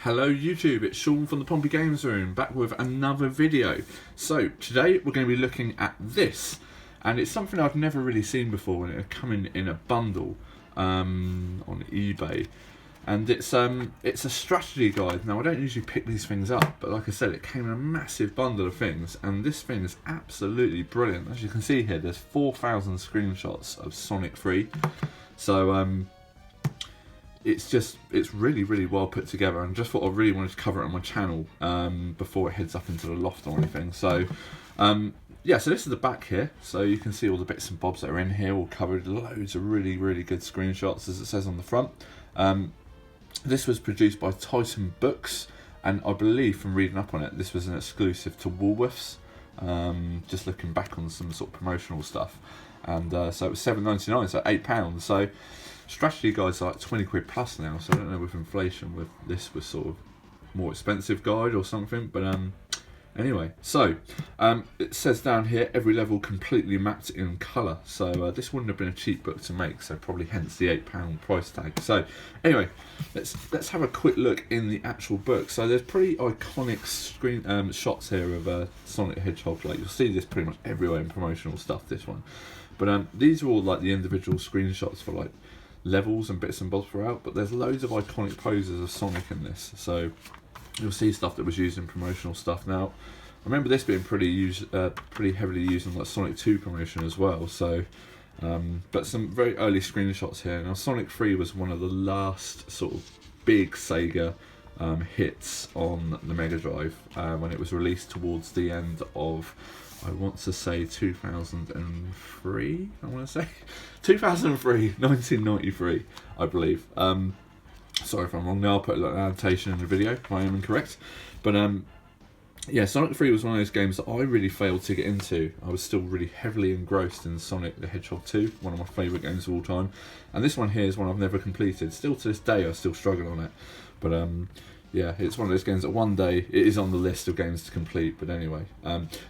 Hello YouTube, it's Sean from the Pompey Games Room, back with another video. So today we're going to be looking at this, and it's something I've never really seen before when it come in a bundle on eBay. And it's a strategy guide. Now I don't usually pick these things up, but like I said, it came in a massive bundle of things, and this thing is absolutely brilliant. As you can see here, there's 4,000 screenshots of Sonic 3. So it's really well put together, and just thought I really wanted to cover it on my channel before it heads up into the loft or anything. So yeah, so this is the back here, so you can see all the bits and bobs that are in here, all covered. Loads of really good screenshots, as it says on the front. This was produced by Titan Books, and I believe from reading up on it, this was an exclusive to Woolworths. Just looking back on some sort of promotional stuff, and so it was £7.99, so £8. So strategy guides are like 20 quid plus now, so I don't know with inflation with this was sort of more expensive guide or something, but anyway, so it says down here every level completely mapped in colour, so this wouldn't have been a cheap book to make, so probably hence the £8 price tag. So anyway, let's have a quick look in the actual book. So there's pretty iconic screen shots here of Sonic the Hedgehog. Like, you'll see this pretty much everywhere in promotional stuff, this one, but these are all like the individual screenshots for like levels and bits and bobs throughout, but there's loads of iconic poses of Sonic in this, so you'll see stuff that was used in promotional stuff. Now I remember this being pretty heavily used in like Sonic 2 promotion as well, so but some very early screenshots here. Now Sonic 3 was one of the last sort of big Sega hits on the Mega Drive when it was released towards the end of, I want to say 2003, 1993, I believe. Sorry if I'm wrong now, I'll put an annotation in the video if I am incorrect. But yeah, Sonic 3 was one of those games that I really failed to get into. I was still really heavily engrossed in Sonic the Hedgehog 2, one of my favourite games of all time. And this one here is one I've never completed. Still to this day, I still struggle on it. But yeah, it's one of those games that one day it is on the list of games to complete. But anyway,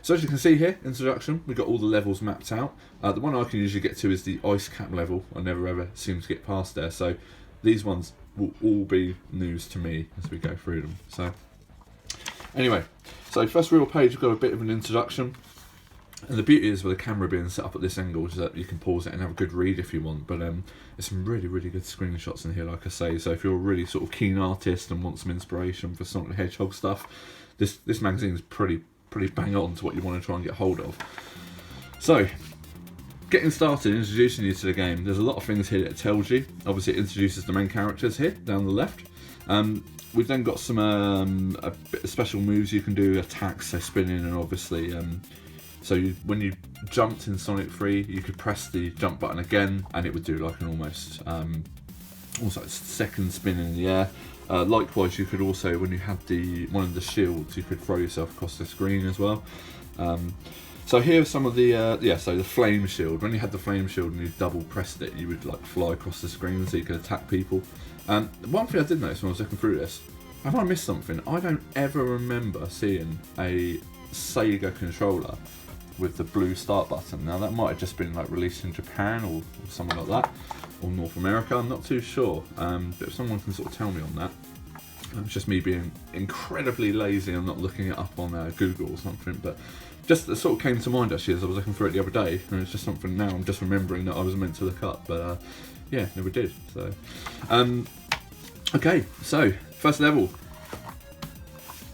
so as you can see here, introduction, we've got all the levels mapped out. The one I can usually get to is the ice cap level. I never ever seem to get past there. So these ones will all be news to me as we go through them. So anyway, so first real page, we've got a bit of an introduction. And the beauty is with the camera being set up at this angle is that you can pause it and have a good read if you want. But there's some really good screenshots in here, like I say. So if you're a really sort of keen artist and want some inspiration for Sonic the Hedgehog stuff, this magazine is pretty bang on to what you want to try and get hold of. So getting started, introducing you to the game, there's a lot of things here that it tells you. Obviously it introduces the main characters here down the left. We've then got some a bit of special moves you can do, attacks, so spinning, and obviously so when you jumped in Sonic 3, you could press the jump button again and it would do like an almost second spin in the air. Likewise, you could also, when you had one of the shields, you could throw yourself across the screen as well. So here are some of the so the flame shield. When you had the flame shield and you double pressed it, you would like fly across the screen so you could attack people. One thing I did notice when I was looking through this, have I missed something? I don't ever remember seeing a Sega controller with the blue start button. Now that might have just been like released in Japan or something like that, or North America, I'm not too sure, but if someone can sort of tell me on that. It's just me being incredibly lazy and not looking it up on Google or something, but just it sort of came to mind actually as I was looking through it the other day, and it's just something now I'm just remembering that I was meant to look up, but yeah, never did. So okay, so first level.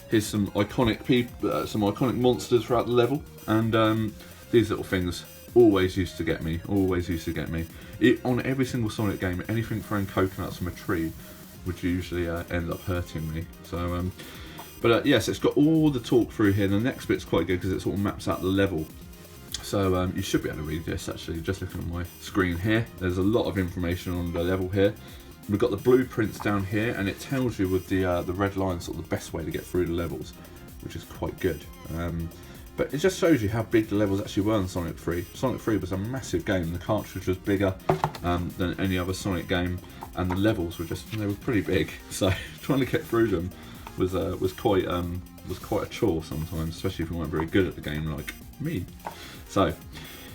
Here's some iconic monsters throughout the level, and these little things always used to get me. On every single Sonic game, anything throwing coconuts from a tree would usually end up hurting me. So, but yes, it's got all the talk through here. The next bit's quite good because it sort of maps out the level. So you should be able to read this actually, just looking at my screen here. There's a lot of information on the level here. We've got the blueprints down here, and it tells you with the red line sort of the best way to get through the levels, which is quite good. But it just shows you how big the levels actually were in Sonic 3. Sonic 3 was a massive game. The cartridge was bigger than any other Sonic game, and the levels were they were pretty big. So trying to get through them was quite a chore sometimes, especially if you weren't very good at the game like me. So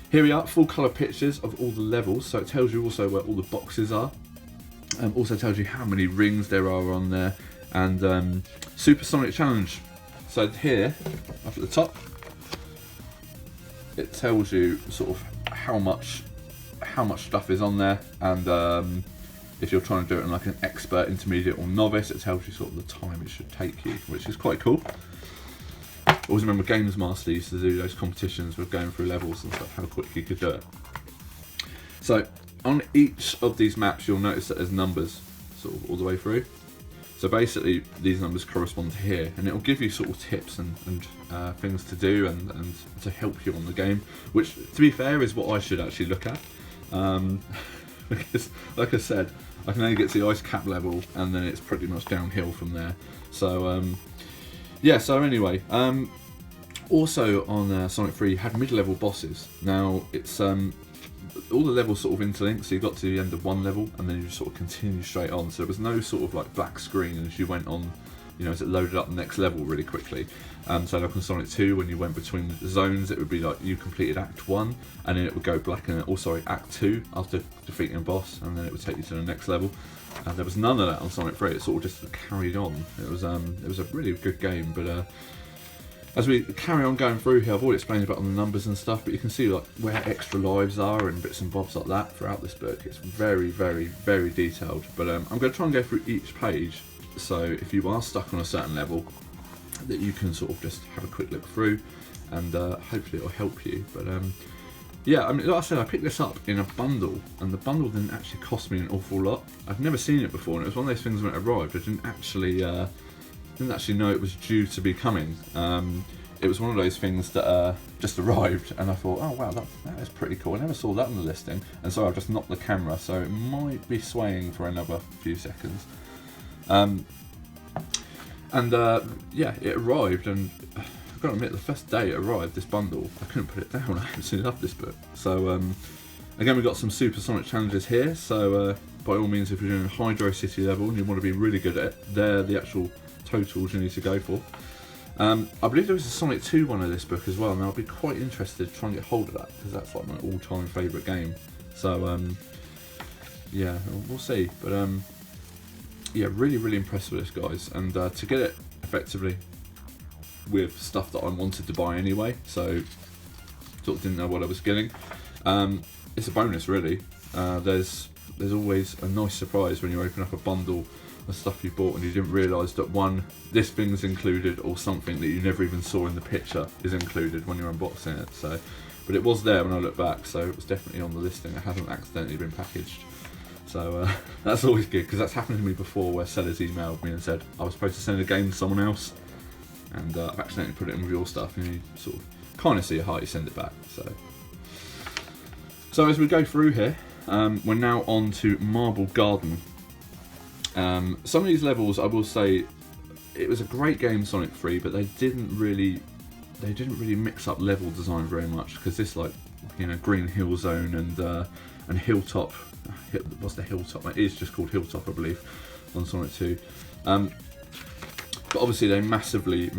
here we are, full colour pictures of all the levels. So it tells you also where all the boxes are. Also tells you how many rings there are on there, and Supersonic Challenge. So here, up at the top, it tells you sort of how much stuff is on there, and if you're trying to do it in like an expert, intermediate or novice, it tells you sort of the time it should take you, which is quite cool. Always remember Games Master used to do those competitions with going through levels and stuff, how quick you could do it. So on each of these maps you'll notice that there's numbers sort of all the way through. So basically these numbers correspond to here, and it will give you sort of tips and things to do and to help you on the game, which to be fair is what I should actually look at, because like I said, I can only get to the ice cap level and then it's pretty much downhill from there. So yeah, so anyway, also on Sonic 3 you had mid-level bosses. Now it's all the levels sort of interlinked, so you got to the end of one level and then you just sort of continue straight on, so there was no sort of like black screen as you went on, you know, as it loaded up the next level really quickly. So like on Sonic 2, when you went between the zones, it would be like you completed Act 1 and then it would go black, and Act 2 after defeating a boss, and then it would take you to the next level. There was none of that on Sonic 3, it sort of just carried on. It was a really good game, but as we carry on going through here, I've already explained about the numbers and stuff, but you can see like where extra lives are and bits and bobs like that throughout this book. It's very, very, very detailed, but I'm going to try and go through each page, so if you are stuck on a certain level, that you can sort of just have a quick look through, and hopefully it'll help you. But yeah, I mean, like I said, I picked this up in a bundle, and the bundle didn't actually cost me an awful lot. I've never seen it before, and it was one of those things when it arrived, I didn't actually know it was due to be coming. It was one of those things that just arrived, and I thought, oh wow, that is pretty cool. I never saw that on the listing, and so I've just knocked the camera, so it might be swaying for another few seconds. Yeah, it arrived, and I've got to admit, the first day it arrived, this bundle, I couldn't put it down. I absolutely love this book. So again, we've got some Supersonic challenges here, so by all means, if you're doing a Hydro City level and you want to be really good at it, they're the actual totals you need to go for. I believe there was a Sonic 2 one of this book as well, and I'll be quite interested to try and get hold of that, because that's like my all-time favourite game. So yeah, we'll see. But yeah, really, really impressed with this, guys, and to get it effectively with stuff that I wanted to buy anyway, so sort of didn't know what I was getting. It's a bonus, really. There's always a nice surprise when you open up a bundle of stuff you bought and you didn't realise that one, this thing's included, or something that you never even saw in the picture is included when you're unboxing it. So, but it was there when I look back, so it was definitely on the listing. It hasn't accidentally been packaged. So that's always good, because that's happened to me before, where sellers emailed me and said I was supposed to send a game to someone else, and I've accidentally put it in with your stuff, and you sort of kind of see how you send it back. So as we go through here, we're now on to Marble Garden. Some of these levels, I will say, it was a great game, Sonic 3, but they didn't really mix up level design very much, because this, like, you know, Green Hill Zone and Hilltop. What's the Hilltop? It is just called Hilltop, I believe, on Sonic 2. But obviously they massively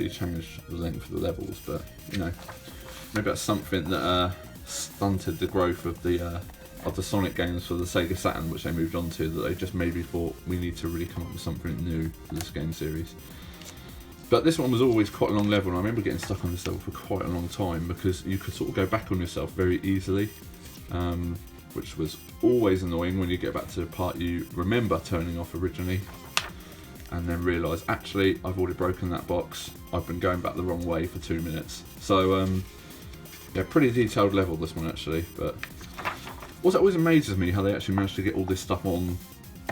changed the length of the levels. But you know, maybe that's something that stunted the growth of the Sonic games for the Sega Saturn, which they moved on to. That they just maybe thought, we need to really come up with something new for this game series. But this one was always quite a long level, and I remember getting stuck on this level for quite a long time, because you could sort of go back on yourself very easily. Which was always annoying when you get back to the part you remember turning off originally, and then realise, actually, I've already broken that box, I've been going back the wrong way for 2 minutes. So yeah, pretty detailed level, this one, actually. But what always amazes me, how they actually managed to get all this stuff on,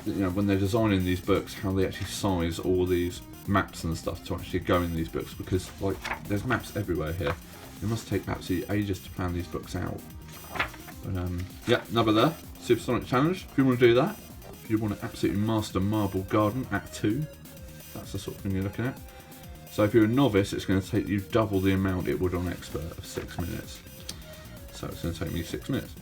you know, when they're designing these books, how they actually size all these maps and stuff to actually go in these books, because like there's maps everywhere here. It must take absolutely ages to plan these books out. But yeah, another there, Supersonic Challenge, if you want to do that. If you want to absolutely master Marble Garden Act 2, that's the sort of thing you're looking at. So if you're a novice, it's going to take you double the amount it would on expert, of 6 minutes. So it's going to take me 6 minutes.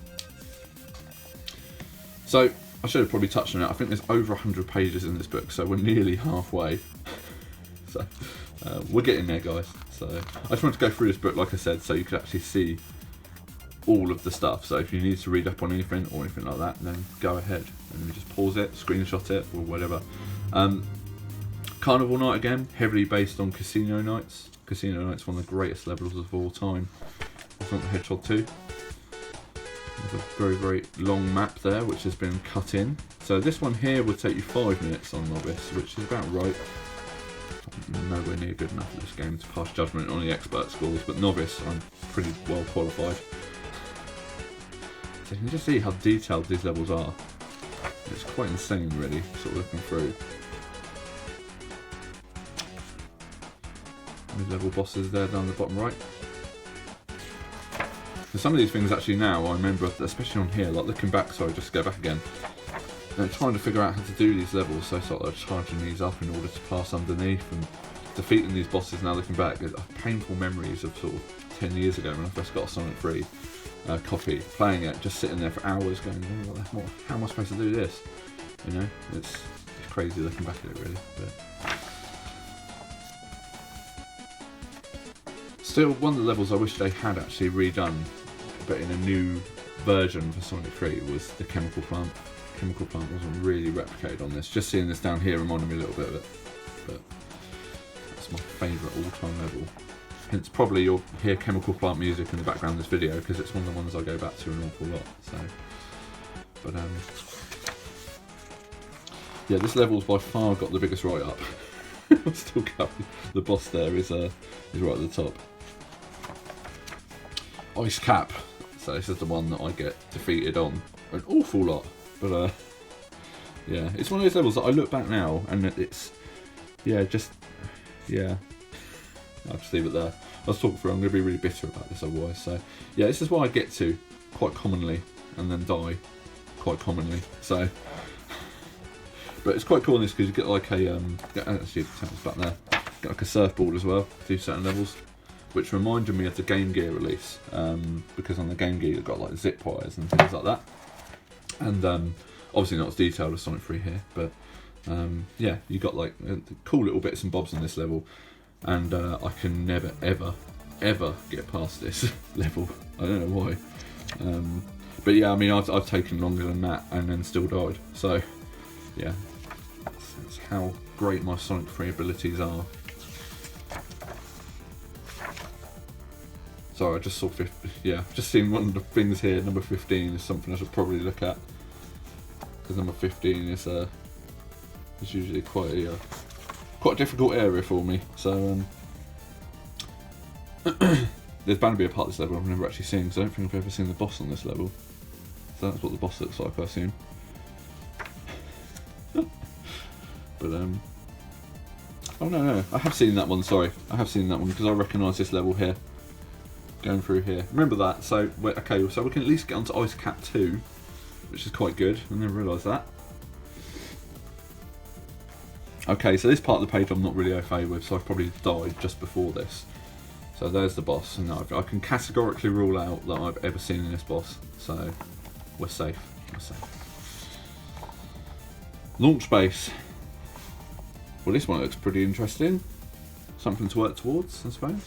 So I should have probably touched on it. I think there's over 100 pages in this book, so we're nearly halfway. So we're getting there, guys. So I just wanted to go through this book, like I said, so you could actually see all of the stuff. So if you need to read up on anything or anything like that, then go ahead and just pause it, screenshot it, or whatever. Carnival Night again, heavily based on Casino Nights. Casino Nights, one of the greatest levels of all time. Sonic the Hedgehog 2. There's a very, very long map there, which has been cut in. So this one here would take you 5 minutes on Novice, which is about right. Nowhere near good enough for this game to pass judgment on the expert scores, but Novice, I'm pretty well qualified. So you can just see how detailed these levels are. It's quite insane, really, sort of looking through. Mid-level bosses there down the bottom right. And some of these things actually now, I remember, especially on here, like looking back, sorry, just go back again. I'm trying to figure out how to do these levels, so sort of charging these up in order to pass underneath and defeating these bosses now looking back. There's painful memories of sort of 10 years ago when I first got a Sonic 3 copy, playing it, just sitting there for hours going, oh, how am I supposed to do this? You know, it's crazy looking back at it really. But still, one of the levels I wish they had actually redone, but in a new version for Sonic 3, was the Chemical Plant. Chemical Plant wasn't really replicated on this. Just seeing this down here reminded me a little bit of it, but that's my favourite all-time level. Hence probably you'll hear Chemical Plant music in the background of this video, because it's one of the ones I go back to an awful lot. So, but yeah, this level's by far got the biggest write-up. I'm still going. The boss there is right at the top. Ice Cap. So this is the one that I get defeated on an awful lot. But yeah, it's one of those levels that I look back now and it's, yeah, just, yeah. I'll just leave it there. I was talking through, I'm going to be really bitter about this otherwise. So yeah, this is what I get to quite commonly and then die quite commonly. So, but it's quite cool in this because you get like a, actually it's back there, get like a surfboard as well to do certain levels, which reminded me of the Game Gear release, because on the Game Gear you've got like zip wires and things like that. And obviously not as detailed as Sonic 3 here, but yeah, you got like cool little bits and bobs on this level, and I can never ever get past this level. I don't know why, but yeah, I mean I've taken longer than that and then still died. So yeah, that's how great my Sonic 3 abilities are. Sorry, I just saw just seen one of the things here. Number 15 is something I should probably look at, because number 15 is usually quite a difficult area for me. So there's bound to be a part of this level I've never actually seen, because I don't think I've ever seen the boss on this level. So that's what the boss looks like, I assume. But oh no, I have seen that one. Sorry, I have seen that one because I recognise this level here. Going through here, remember that. So okay, so we can at least get onto Ice Cap 2, which is quite good. I never realised that. Okay, so this part of the page I'm not really au fait with, so I've probably died just before this. So there's the boss, and I can categorically rule out that I've ever seen in this boss. So we're safe. We're safe. Launch base. Well, this one looks pretty interesting. Something to work towards, I suppose.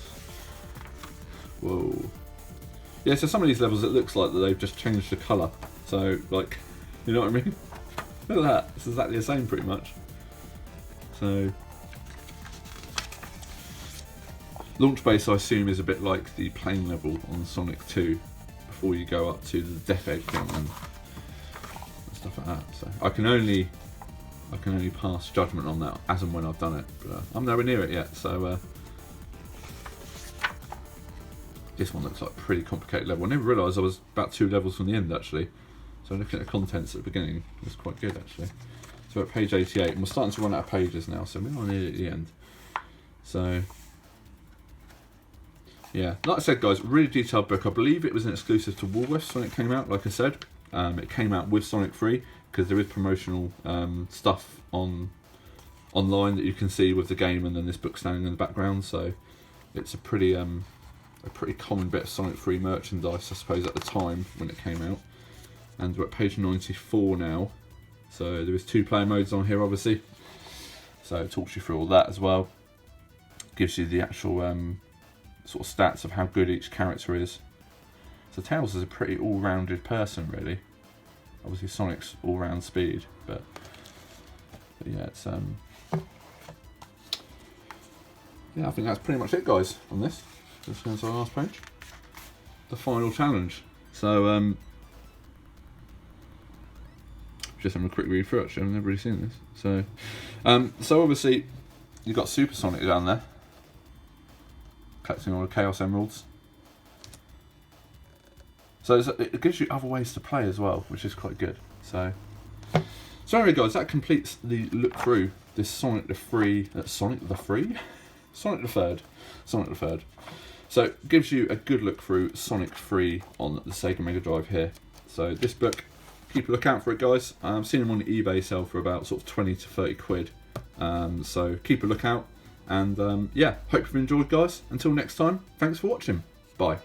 Whoa. Yeah, so some of these levels it looks like that they've just changed the colour. So, like, you know what I mean? Look at that. It's exactly the same pretty much. So, launch base I assume is a bit like the plane level on Sonic 2 before you go up to the Death Egg thing and stuff like that. So I can only pass judgment on that as and when I've done it, but I'm nowhere near it yet. So this one looks like a pretty complicated level. I never realised I was about 2 levels from the end actually. So looking at the contents at the beginning, it's quite good actually. So we're at page 88, and we're starting to run out of pages now, so we're not nearly at the end. So yeah, like I said guys, really detailed book. I believe it was an exclusive to Woolworths when it came out, like I said. It came out with Sonic 3, because there is promotional stuff online that you can see with the game, and then this book standing in the background, so it's a pretty common bit of Sonic 3 merchandise, I suppose, at the time when it came out. And we're at page 94 now, so there is 2 player modes on here obviously, so it talks you through all that as well, gives you the actual sort of stats of how good each character is. So Tails is a pretty all-rounded person really. Obviously Sonic's all-round speed, but yeah, it's yeah, I think that's pretty much it, guys, on this. Just go to our last page. The final challenge. So, just having a quick read through, actually. I've never really seen this. So, so obviously, you've got Supersonic down there, collecting all the Chaos Emeralds. So it gives you other ways to play as well, which is quite good. So anyway, guys, that completes the look through this Sonic the Third. So it gives you a good look through Sonic 3 on the Sega Mega Drive here. So this book, keep a look out for it, guys. I've seen them on the eBay sale for about sort of 20 to 30 quid. So keep a look out. And yeah, hope you've enjoyed, guys. Until next time, thanks for watching. Bye.